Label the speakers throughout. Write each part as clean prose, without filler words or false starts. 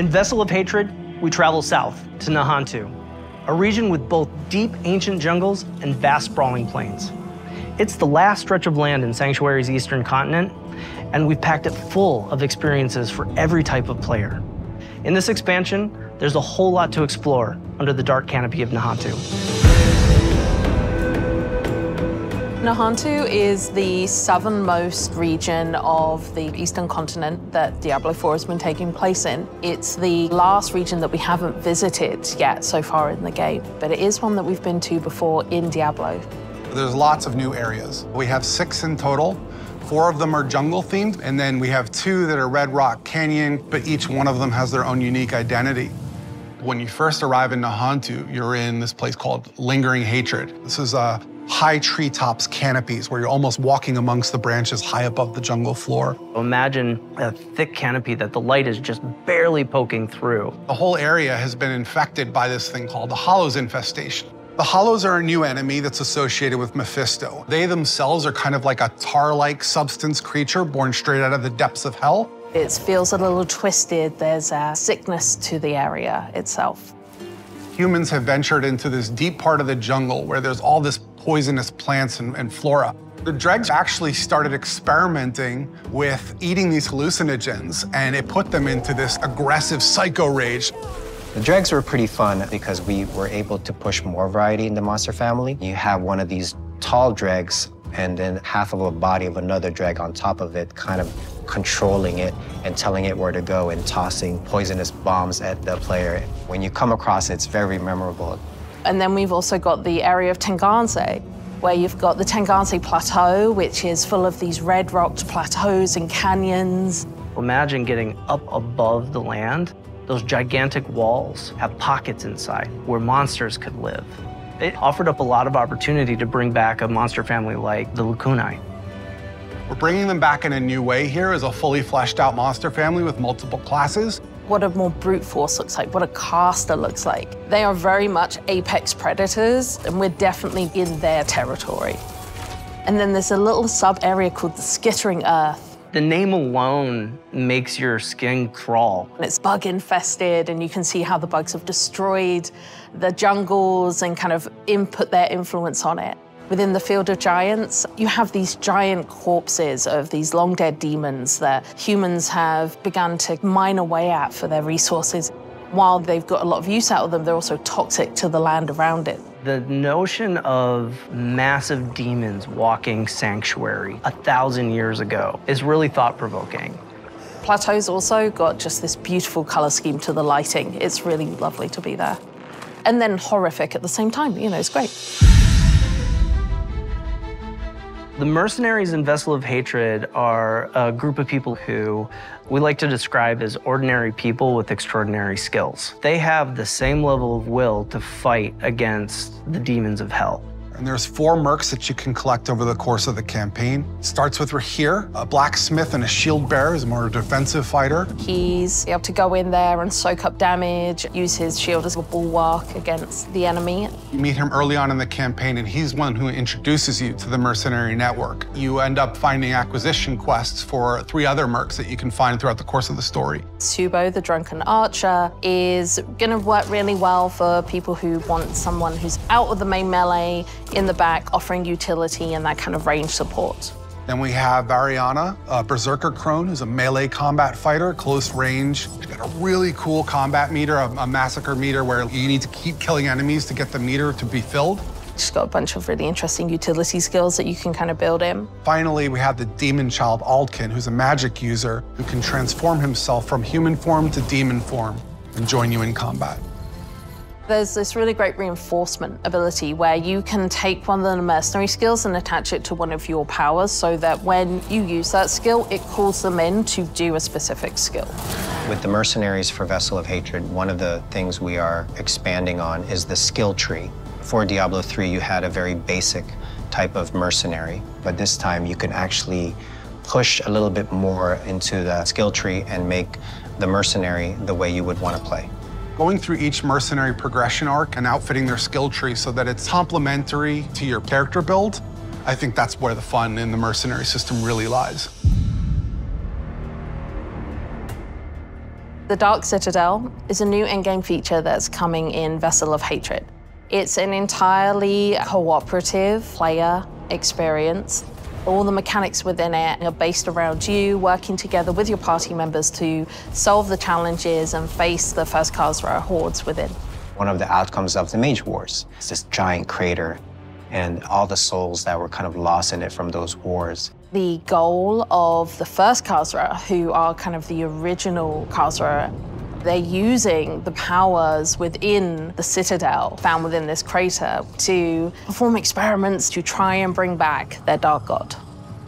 Speaker 1: In Vessel of Hatred, we travel south to Nahantu, a region with both deep ancient jungles and vast sprawling plains. It's the last stretch of land in Sanctuary's eastern continent, and we've packed it full of experiences for every type of player. In this expansion, there's a whole lot to explore under the dark canopy of Nahantu.
Speaker 2: Nahantu is the southernmost region of the eastern continent that Diablo 4 has been taking place in. It's the last region that we haven't visited yet so far in the game, but it is one that we've been to before in Diablo.
Speaker 3: There's lots of new areas. We have 6 in total. 4 of them are jungle themed, and then we have 2 that are Red Rock Canyon, but each one of them has their own unique identity. When you first arrive in Nahantu, you're in this place called Lingering Hatred. This is high treetops canopies where you're almost walking amongst the branches high above the jungle floor.
Speaker 1: Imagine a thick canopy that the light is just barely poking through.
Speaker 3: The whole area has been infected by this thing called the Hollows infestation. The Hollows are a new enemy that's associated with Mephisto. They themselves are kind of like a tar-like substance creature born straight out of the depths of hell.
Speaker 2: It feels a little twisted. There's a sickness to the area itself.
Speaker 3: Humans have ventured into this deep part of the jungle where there's all this poisonous plants and flora. The dregs actually started experimenting with eating these hallucinogens, and it put them into this aggressive psycho rage.
Speaker 4: The dregs were pretty fun because we were able to push more variety in the monster family. You have one of these tall dregs and then half of a body of another dreg on top of it, kind of controlling it and telling it where to go and tossing poisonous bombs at the player. When you come across it, it's very memorable.
Speaker 2: And then we've also got the area of Tenganse, where you've got the Tenganse Plateau, which is full of these red-rocked plateaus and canyons.
Speaker 1: Imagine getting up above the land. Those gigantic walls have pockets inside where monsters could live. It offered up a lot of opportunity to bring back a monster family like the Lacunae.
Speaker 3: We're bringing them back in a new way here as a fully fleshed out monster family with multiple classes.
Speaker 2: What a more brute force looks like, what a caster looks like. They are very much apex predators, and we're definitely in their territory. And then there's a little sub-area called the Skittering Earth.
Speaker 1: The name alone makes your skin crawl.
Speaker 2: It's bug infested, and you can see how the bugs have destroyed the jungles and kind of input their influence on it. Within the Field of Giants, you have these giant corpses of these long dead demons that humans have begun to mine away at for their resources. While they've got a lot of use out of them, they're also toxic to the land around it.
Speaker 1: The notion of massive demons walking Sanctuary 1,000 years ago is really thought-provoking.
Speaker 2: Plateau's also got just this beautiful color scheme to the lighting. It's really lovely to be there. And then horrific at the same time, you know, it's great.
Speaker 1: The mercenaries in Vessel of Hatred are a group of people who we like to describe as ordinary people with extraordinary skills. They have the same level of will to fight against the demons of hell.
Speaker 3: And there's 4 mercs that you can collect over the course of the campaign. Starts with Rahir, a blacksmith and a shield bearer, is more a defensive fighter.
Speaker 2: He's able to go in there and soak up damage, use his shield as a bulwark against the enemy.
Speaker 3: You meet him early on in the campaign, and he's one who introduces you to the mercenary network. You end up finding acquisition quests for 3 other mercs that you can find throughout the course of the story.
Speaker 2: Subo, the drunken archer, is gonna work really well for people who want someone who's out of the main melee, in the back, offering utility and that kind of range support.
Speaker 3: Then we have Variana, a berserker crone, who's a melee combat fighter, close range. She's got a really cool combat meter, a massacre meter, where you need to keep killing enemies to get the meter to be filled.
Speaker 2: She's got a bunch of really interesting utility skills that you can kind of build in.
Speaker 3: Finally, we have the demon child Aldkin, who's a magic user who can transform himself from human form to demon form and join you in combat.
Speaker 2: There's this really great reinforcement ability where you can take one of the mercenary skills and attach it to one of your powers so that when you use that skill, it calls them in to do a specific skill.
Speaker 4: With the mercenaries for Vessel of Hatred, one of the things we are expanding on is the skill tree. For Diablo 3, you had a very basic type of mercenary, but this time you can actually push a little bit more into the skill tree and make the mercenary the way you would want to play.
Speaker 3: Going through each mercenary progression arc and outfitting their skill tree so that it's complementary to your character build, I think that's where the fun in the mercenary system really lies.
Speaker 2: The Dark Citadel is a new in-game feature that's coming in Vessel of Hatred. It's an entirely cooperative player experience. All the mechanics within it are based around you working together with your party members to solve the challenges and face the first Khazra hordes within.
Speaker 4: One of the outcomes of the Mage Wars is this giant crater and all the souls that were kind of lost in it from those wars.
Speaker 2: The goal of the first Khazra, who are kind of the original Khazra, they're using the powers within the Citadel found within this crater to perform experiments to try and bring back their Dark God.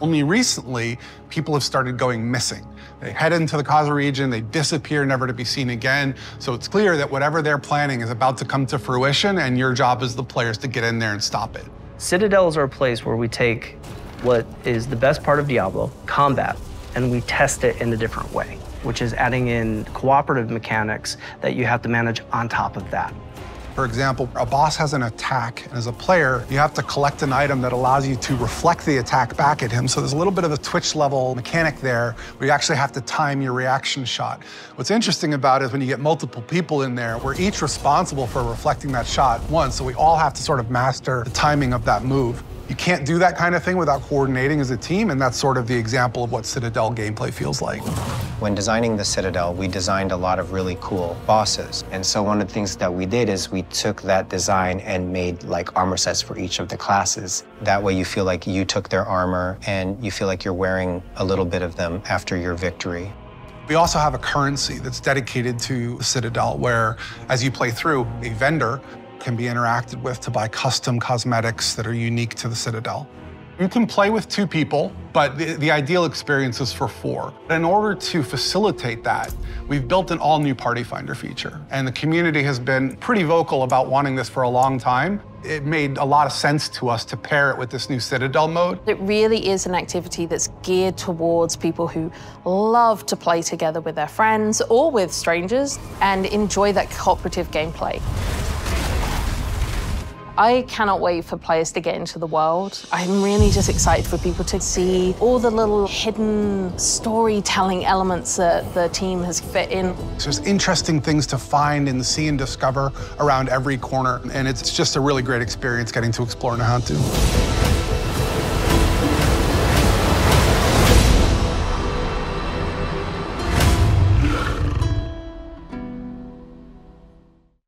Speaker 3: Only recently, people have started going missing. They head into the Khazra region, they disappear, never to be seen again. So it's clear that whatever they're planning is about to come to fruition, and your job as the players to get in there and stop it.
Speaker 1: Citadels are a place where we take what is the best part of Diablo, combat, and we test it in a different way, which is adding in cooperative mechanics that you have to manage on top of that.
Speaker 3: For example, a boss has an attack, and as a player, you have to collect an item that allows you to reflect the attack back at him. So there's a little bit of a Twitch level mechanic there where you actually have to time your reaction shot. What's interesting about it is when you get multiple people in there, we're each responsible for reflecting that shot once, so we all have to sort of master the timing of that move. You can't do that kind of thing without coordinating as a team, and that's sort of the example of what Citadel gameplay feels like.
Speaker 4: When designing the Citadel, we designed a lot of really cool bosses. And so one of the things that we did is we took that design and made like armor sets for each of the classes. That way you feel like you took their armor and you feel like you're wearing a little bit of them after your victory.
Speaker 3: We also have a currency that's dedicated to the Citadel where, as you play through, a vendor can be interacted with to buy custom cosmetics that are unique to the Citadel. You can play with 2 people, but the ideal experience is for 4. In order to facilitate that, we've built an all-new Party Finder feature, and the community has been pretty vocal about wanting this for a long time. It made a lot of sense to us to pair it with this new Citadel mode.
Speaker 2: It really is an activity that's geared towards people who love to play together with their friends or with strangers and enjoy that cooperative gameplay. I cannot wait for players to get into the world. I'm really just excited for people to see all the little hidden storytelling elements that the team has fit in.
Speaker 3: There's interesting things to find and see and discover around every corner, and it's just a really great experience getting to explore Nahantu.